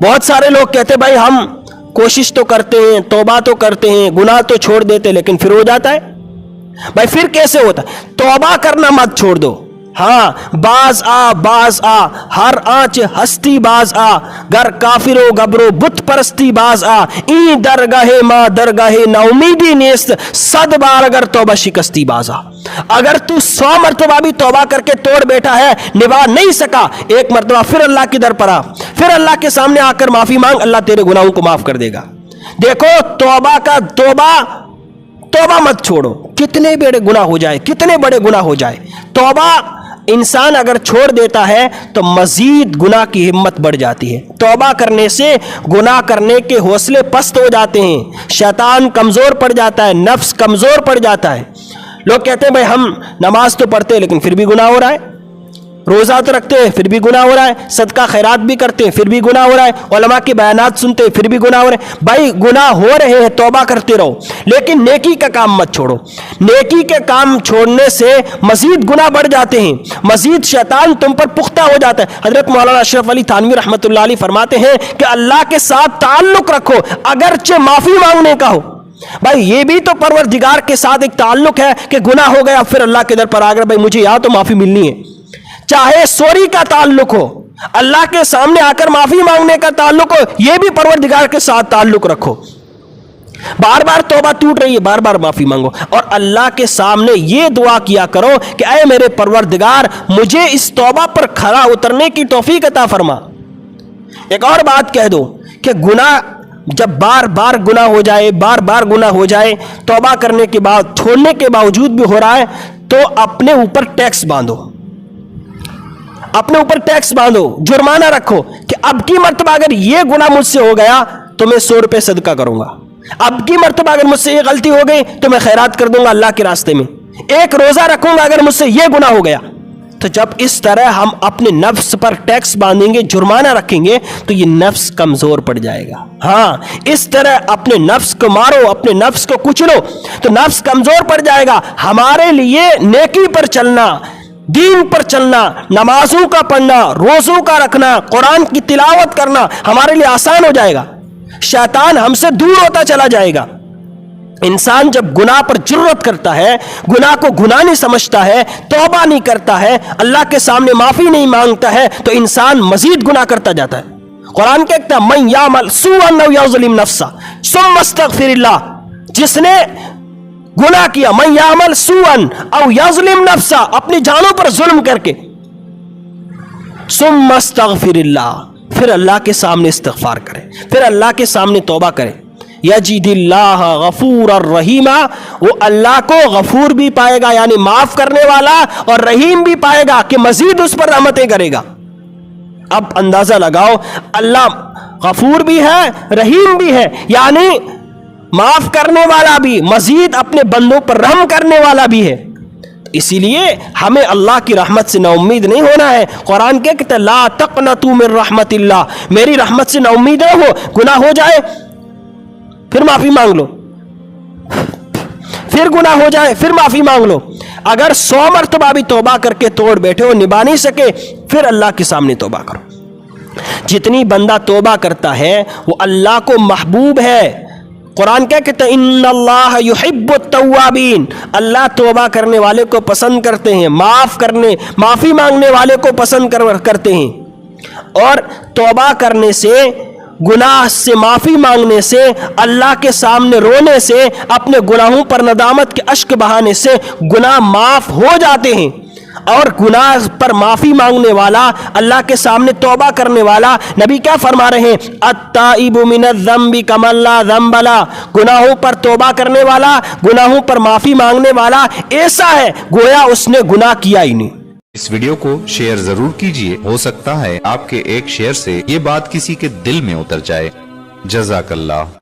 बहुत सारे लोग कहते भाई हम कोशिश तो करते हैं, तौबा तो करते हैं, गुनाह तो छोड़ देते, लेकिन फिर हो जाता है। भाई फिर कैसे होता है? तौबा करना मत छोड़ दो। हाँ, बाज आ, हर आंच हस्ती बाज आ, गर काफिरो गबरो बुत परस्ती बाज आ, ई दरगाहे माँ दरगाहे नाउमीदी नेस्त, सद बार अगर तौबा शिकस्ती बाज आ। अगर तू 100 मरतबा भी तौबा करके तोड़ बैठा है, निभा नहीं सका, एक मरतबा फिर अल्लाह की दर पर आ, फिर अल्लाह के सामने आकर माफी मांग, अल्लाह तेरे गुनाहों को माफ कर देगा। देखो, तौबा मत छोड़ो, कितने बड़े गुनाह हो जाए, कितने बड़े गुनाह हो जाए, तौबा इंसान अगर छोड़ देता है तो मजीद गुनाह की हिम्मत बढ़ जाती है। तौबा करने से गुनाह करने के हौसले पस्त हो जाते हैं, शैतान कमज़ोर पड़ जाता है, नफ्स कमज़ोर पड़ जाता है। लोग कहते हैं भाई हम नमाज तो पढ़ते हैं लेकिन फिर भी गुनाह हो रहा है, रोज़ा तो रखते हैं फिर भी गुनाह हो रहा है, सदका खैरात भी करते हैं फिर भी गुनाह हो रहा है, उलमा के बयानात सुनते हैं फिर भी गुनाह हो रहे हैं। भाई गुनाह हो रहे हैं, तौबा करते रहो, लेकिन नेकी का काम मत छोड़ो। नेकी के काम छोड़ने से मजीद गुनाह बढ़ जाते हैं, मजीद शैतान तुम पर पुख्ता हो जाता है। हजरत मौलाना अशरफ अली थानवी रहमतुल्लाह अलैह फरमाते हैं कि अल्लाह के साथ ताल्लुक रखो, अगरचे माफी मांगने का हो। भाई ये भी तो परवरदिगार के साथ एक ताल्लुक है कि गुनाह हो गया फिर अल्लाह के दर पर आ गए, भाई मुझे यहाँ तो माफी मिलनी है। चाहे सोरी का ताल्लुक हो, अल्लाह के सामने आकर माफी मांगने का ताल्लुक हो, यह भी परवरदिगार के साथ ताल्लुक रखो। बार बार तौबा टूट रही है, बार बार माफी मांगो और अल्लाह के सामने यह दुआ किया करो कि ऐ मेरे परवरदिगार, मुझे इस तौबा पर खरा उतरने की तौफीक अता फरमा। एक और बात कह दो कि गुनाह जब बार बार गुनाह हो जाए, बार बार गुनाह हो जाए, तौबा करने के बाद छोड़ने के बावजूद भी हो रहा है, तो अपने ऊपर टैक्स बांधो, अपने ऊपर टैक्स बांधो, जुर्माना रखो कि अब की मर्तबा अगर ये गुनाह मुझसे हो गया तो मैं 100 रुपये सदका करूंगा, अब की मर्तबा अगर मुझसे ये गलती हो गई तो मैं खैरात कर दूंगा अल्लाह के रास्ते में, एक रोजा रखूंगा अगर मुझसे ये गुनाह हो गया। तो जब इस तरह हम अपने नफ्स पर टैक्स बांधेंगे, जुर्माना रखेंगे, तो ये नफ्स कमजोर पड़ जाएगा। हाँ, इस तरह अपने नफ्स को मारो, अपने नफ्स को कुचलो तो नफ्स कमजोर पड़ जाएगा। हमारे लिए नेकी पर चलना, दीन पर चलना, नमाजों का पढ़ना, रोजों का रखना, कुरान की तिलावत करना हमारे लिए आसान हो जाएगा, शैतान हमसे दूर होता चला जाएगा। इंसान जब गुनाह पर जुर्रत करता है, गुनाह को गुनाह नहीं समझता है, तौबा नहीं करता है, अल्लाह के सामने माफी नहीं मांगता है, तो इंसान मजीद गुनाह करता जाता है। कुरान कहता है मन यामल सुअन औ यज़लिम नफ्सा सुम्मा अस्तगफिरिल्लाह, जिसने गुनाह किया, मन यामल सुअन औ यज़लिम नफ्सा, अपनी जानों पर जुल्म करके, सुम्मा अस्तगफिरिल्लाह, फिर अल्लाह के सामने इस्तिग़फ़ार करे, फिर अल्लाह के सामने तौबा करे, यजिदिल्लाह गफूर और रहीमा, वो अल्लाह को गफूर भी पाएगा यानी माफ करने वाला, और रहीम भी पाएगा कि मजीद उस पर रहमतें करेगा। अब अंदाजा लगाओ, अल्लाह गफूर भी है, रहीम भी है, यानी माफ करने वाला भी, मजीद अपने बंदों पर रहम करने वाला भी है। इसीलिए हमें अल्लाह की रहमत से नाउम्मीद नहीं होना है। कुरान कहता है ला तक़नतू मिन रहमतिल्लाह, मेरी रहमत से नाउम्मीद न हो। गुनाह हो जाए फिर माफी मांग लो, फिर गुनाह हो जाए फिर माफी मांग लो। अगर 100 मरतबा भी तौबा करके तोड़ बैठे हो, निभा नहीं सके, फिर अल्लाह के सामने तौबा करो। जितनी बंदा तौबा करता है वो अल्लाह को महबूब है। कुरान क्या कहता है इन्नल्लाह युहिब्बुत तव्वाबीन, अल्लाह तौबा करने वाले को पसंद करते हैं, माफी मांगने वाले को पसंद करते हैं। और तौबा करने से, गुनाह से माफी मांगने से, अल्लाह के सामने रोने से, अपने गुनाहों पर नदामत के अश्क बहाने से गुनाह माफ हो जाते हैं। और गुनाह पर माफी मांगने वाला, अल्लाह के सामने तौबा करने वाला, नबी क्या फरमा रहे हैं अत्ताइबु मिनज़्ज़म्बि कमन ला ज़म्ब ला, गुनाहों पर तौबा करने वाला, गुनाहों पर माफी मांगने वाला ऐसा है गोया उसने गुनाह किया ही नहीं। इस वीडियो को शेयर जरूर कीजिए, हो सकता है आपके एक शेयर से ये बात किसी के दिल में उतर जाए। जज़ाकल्लाह।